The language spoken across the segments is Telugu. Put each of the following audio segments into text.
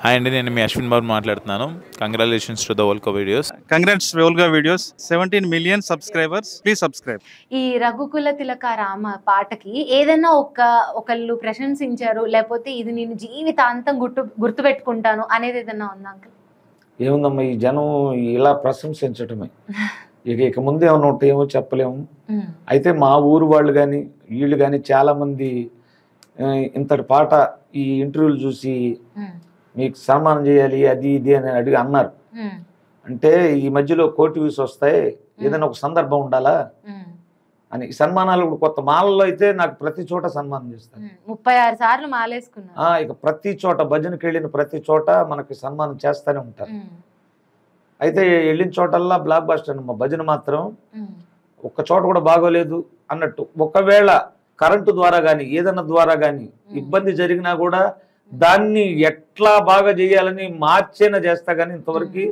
హాయ్ అండి, నేను మీ అశ్విన్ బాబు మాట్లాడుతున్నాను. Congratulations to the వోల్కో videos. Congrats Volga videos. 17 million subscribers. Please subscribe. ఈ రఘుకుల తిలక రామ పాటకి ఏదైనా ఒకళ్ళు ప్రశంసించారు, లేకపోతే ఇది నేను జీవితాంతం గుర్తుపెట్టుకుంటాను అనేది ఏదైనా ఉందా అంకుల్? ఏముందమ్మా, ఈ జనం ఇలా ప్రశంసించటమే. ఇక ముందు ఏమన్నా ఉంటే ఏమో చెప్పలేము. అయితే మా ఊరు వాళ్ళు కానీ వీళ్ళు కానీ చాలా మంది ఇంతటి పాట ఈ ఇంటర్వ్యూలు చూసి మీకు సన్మానం చేయాలి అది ఇది అని అడిగి అన్నారు. అంటే ఈ మధ్యలో కోటి వ్యూస్ వస్తాయి, ఏదైనా ఒక సందర్భం ఉండాలా అని సన్మానాలు. కొత్త మాలలో అయితే నాకు ప్రతి చోట సన్మానం చేస్తారు. 36 సార్లు మాలేసుకున్నా. ఇక ప్రతి చోట భజనకి వెళ్ళిన ప్రతి చోట మనకి సన్మానం చేస్తూనే ఉంటారు. అయితే వెళ్ళిన చోటల్లా బ్లాక్ బాస్టర్ అన్నమా. భజన మాత్రం ఒక్క చోట కూడా బాగోలేదు అన్నట్టు. ఒకవేళ కరెంటు ద్వారా కానీ ఏదైనా ద్వారా కానీ ఇబ్బంది జరిగినా కూడా దాన్ని ఎట్లా బాగా చేయాలని మార్చేనా చేస్తా కానీ ఇంతవరకు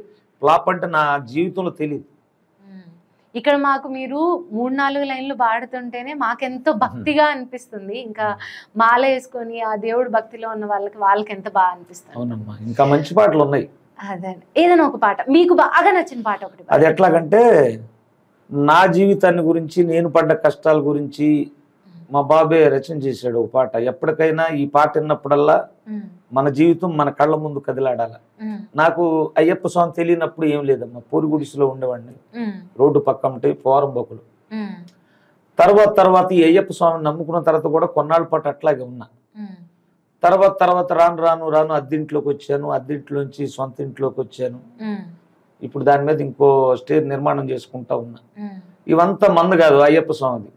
ఫ్లాప్ అంటే నా జీవితంలో తెలియదు. ఇక్కడ మాకు మీరు 3-4 లైన్లు పాడుతుంటేనే మాకెంతో భక్తిగా అనిపిస్తుంది. ఇంకా మాల వేసుకొని ఆ దేవుడు భక్తిలో ఉన్న వాళ్ళకి ఎంత బాగా అనిపిస్తుంది. అవునమ్మా, ఇంకా మంచి పాటలు ఉన్నాయి. అదే, ఏదైనా ఒక పాట మీకు బాగా నచ్చిన పాట ఒకటి. అది ఎట్లాగంటే నా జీవితాన్ని గురించి, నేను పడ్డ కష్టాల గురించి మా బాబే రచన చేశాడు ఒక పాట. ఎప్పటికైనా ఈ పాట విన్నప్పుడల్లా మన జీవితం మన కళ్ళ ముందు కదిలాడాల. నాకు అయ్యప్ప స్వామి తెలియనప్పుడు ఏం లేదమ్మా, పూరుగుడిసిలో ఉండేవాడిని. రోడ్డు పక్క ఉంటాయి పోరంబొకులు. తర్వాత ఈ అయ్యప్ప స్వామిని నమ్ముకున్న తర్వాత కూడా కొన్నాళ్ళ పాటు అట్లాగే ఉన్నా. తర్వాత రాను అద్దెంట్లోకి వచ్చాను. అద్దెంట్లోంచి సొంత ఇంట్లోకి వచ్చాను. ఇప్పుడు దాని మీద ఇంకో స్టేజ్ నిర్మాణం చేసుకుంటా ఉన్నా. ఇవంతా మంద కాదు, అయ్యప్ప స్వామిది.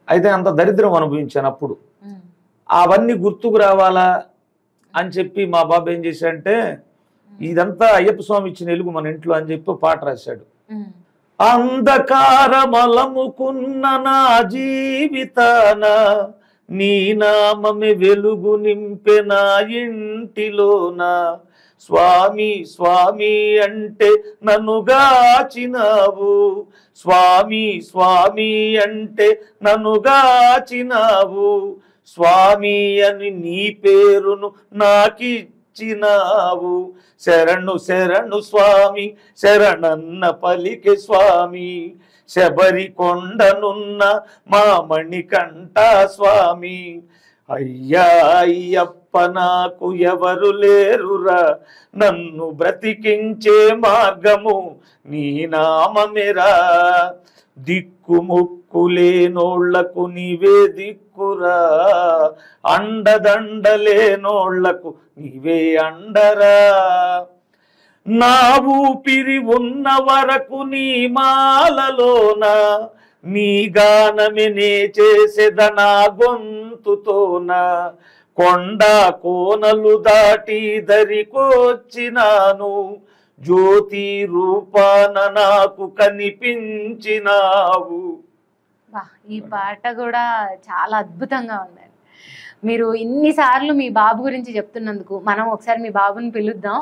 అయితే అంత దరిద్రం అనుభవించాను అప్పుడు. అవన్నీ గుర్తుకు రావాలా అని చెప్పి మా బాబు ఏం చేశాడంటే, ఇదంతా అయ్యప్ప స్వామి ఇచ్చిన వెలుగు మన ఇంట్లో అని చెప్పి పాట రాశాడు. అంధకారమలముకున్న నా జీవితాన నీ నామమే వెలుగు నింపె నా ఇంటిలోన, స్వామి స్వామి అంటే నన్ను గాచినావు, స్వామి స్వామి అంటే నన్ను గాచినావు, స్వామి అని నీ పేరును నాకిచ్చినావు, శరణు శరణు స్వామి శరణన్న పలికే స్వామి, శబరి కొండనున్న మా మణికంఠ స్వామి, అయ్యా అయ్యప్ప నాకు ఎవరు లేరురా, నన్ను బ్రతికించే మార్గము నీ నామమేరా, దిక్కుముక్కులేనోళ్లకు నీవే దిక్కురా, అండదండలేనోళ్లకు నీవే అండరా, నా ఊపిరి ఉన్న వరకు నీ మాలలోన నీ గానమే నే చేసేదనా గొంతుతోన, కొండ కోనలు దాటి దరికొచ్చినాను, జ్యోతి రూపాన నాకు కనిపించినావు. ఈ పాట కూడా చాలా అద్భుతంగా ఉందండి. మీరు ఇన్నిసార్లు మీ బాబు గురించి చెప్తున్నందుకు మనం ఒకసారి మీ బాబుని పిలుద్దాం.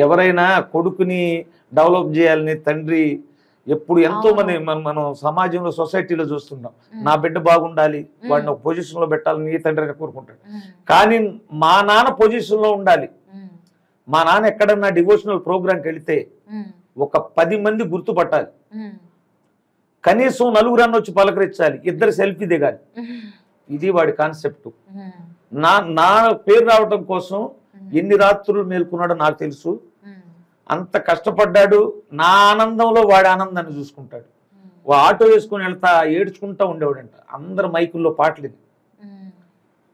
ఎవరైనా కొడుకుని డెవలప్ చేయాలని తండ్రి ఎప్పుడు ఎంతో మంది మనం సమాజంలో సొసైటీలో చూస్తున్నాం. నా బిడ్డ బాగుండాలి, వాడిని ఒక పొజిషన్ లో పెట్టాలని ఈ తండ్రి కోరుకుంటాడు. కానీ మా నాన్న పొజిషన్ లో ఉండాలి. మా నాన్న ఎక్కడన్నా డివోషనల్ ప్రోగ్రాంకి వెళితే ఒక 10 మంది గుర్తుపట్టాలి, కనీసం 4 వచ్చి పలకరించాలి, 2 సెల్ఫీ దిగాలి. ఇది వాడి కాన్సెప్ట్. నా పేరు రావడం కోసం ఎన్ని రాత్రులు మేల్కొన్నాడో నాకు తెలుసు. అంత కష్టపడ్డాడు. నా ఆనందంలో వాడి ఆనందాన్ని చూసుకుంటాడు. ఆటో వేసుకుని వెళ్తా ఏడ్చుకుంటా ఉండేవాడంట. అందరు మైకుల్లో పాటలేదు,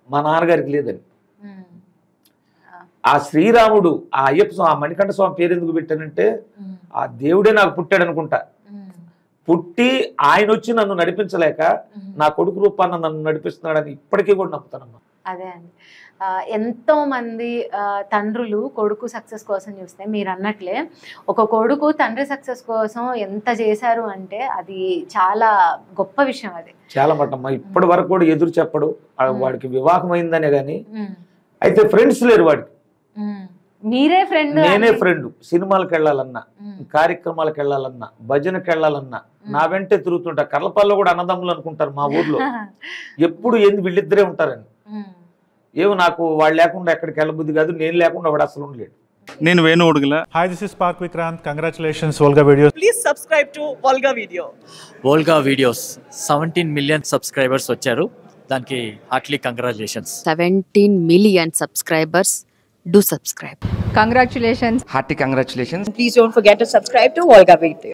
మా నాన్నగారికి లేదని. ఆ శ్రీరాముడు, ఆ అయ్యప్ప స్వామి, ఆ మణికంఠ స్వామి పేరు ఎందుకు పెట్టానంటే, ఆ దేవుడే నాకు పుట్టాడు అనుకుంటా. పుట్టి ఆయన వచ్చి నన్ను నడిపించలేక నా కొడుకు రూపాన్ని నన్ను నడిపిస్తున్నాడని ఇప్పటికీ కూడా నమ్ముతానమ్మా. అదే అండి, ఎంతో మంది తండ్రులు కొడుకు సక్సెస్ కోసం చూస్తే మీరు అన్నట్లే ఒక కొడుకు తండ్రి సక్సెస్ కోసం ఎంత చేశారు అంటే అది చాలా గొప్ప విషయం. అది చాలా మటమ్మా. ఇప్పటి వరకు కూడా ఎదురు చెప్పడు. వాడికి వివాహం అయిందనే గాని అయితే ఫ్రెండ్స్ లేరు వాడికి. మీరే ఫ్రెండ్, నేనే ఫ్రెండ్. సినిమాలకు వెళ్ళాలన్నా, కార్యక్రమాలకు వెళ్ళాలన్నా, భజనకు వెళ్ళాలన్నా నా వెంటే తిరుగుతుంటా. కర్లపాల్లో కూడా అన్నదమ్ములు అనుకుంటారు మా ఊర్లో. ఎప్పుడు ఏంది వీళ్ళిద్దరే ఉంటారని. ఏమో నాకు వాళ్ళు లేకుండా ఎక్కడికి వెళ్ళబుద్ధి కాదు, నేను లేకుండా వాడు అసలు ఉండలేడు. నేను Venu Udugula. Hi, this is Park Vikrant. Congratulations, Volga Videos. Please subscribe to Volga Video. Volga Videos 17 million subscribers వచ్చారు. దానికి Hartley congratulations. 17 million subscribers. Do subscribe. Congratulations. Hearty congratulations. Please don't forget to subscribe to Volga Video.